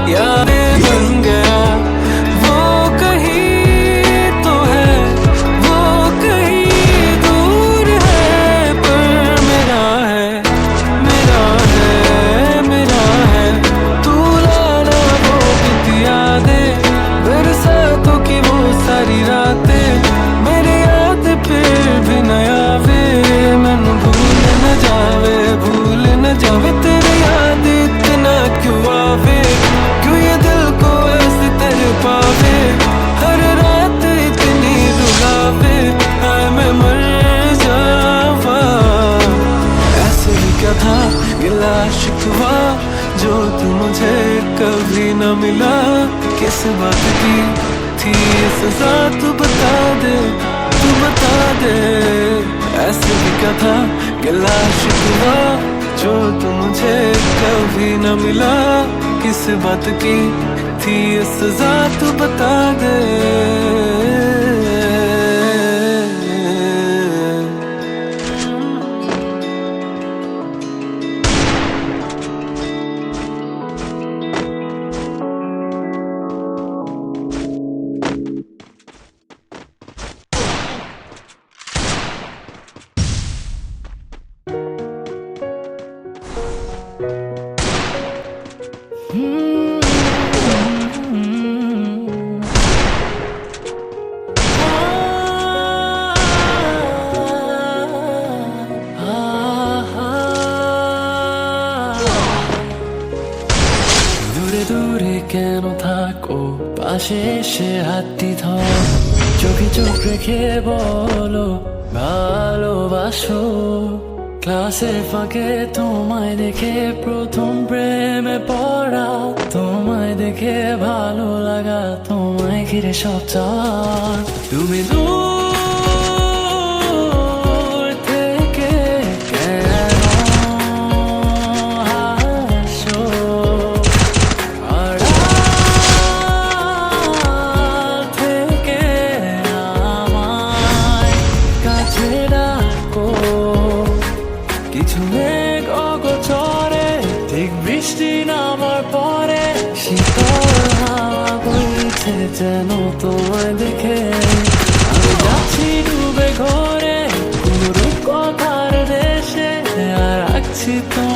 यादें बन गया वो कहीं तो है, वो कहीं दूर है, पर मेरा है, मेरा है, मेरा है। तू लाना वो बीती यादें, बरसातों की वो सारी रातें, मेरी याद फिर भी नया वे, मैनू भूल न जावे, भूल न जावे तेरी याद इतना क्यों आवे, क्यों ये दिल को ऐसे तेरे पावे, हर रात इतनी रुलावे, हाय मैं मर जावा। ऐसे ही क्या था गिला शिकवा जो तू मुझे कभी न मिला, किस बात की थी सजा तू बता दे, तू बता दे। ऐसे भी क्या था गिला शिकवा जो तू मुझे कभी न मिला, किस बात की थी सजा तू बता दे। দূরে দূরে কেন থাকো, পাশে এসে হাতটি ধর, চোখে চোখ রেখে বলো ভালোবাসো। ক্লাসের ফাঁকে তোমায় দেখে প্রথম প্রেমে পড়া, তোমায় দেখে ভালো লাগা, তোমায় ঘিরে সব চাওয়া। তুমি দূর থেকে কেন হাসো, আড়াল থেকে আমায় কাছে ডাকো। কিছু মেঘ অগোচরে ঠিক বৃষ্টি নামার পরে, শীতল হাওয়া বইছে যেন তোমায় দেখে। আমি যাচ্ছি ডুবে ঘরে কোন রূপ কথার দেশে, আর রাখছি তোমার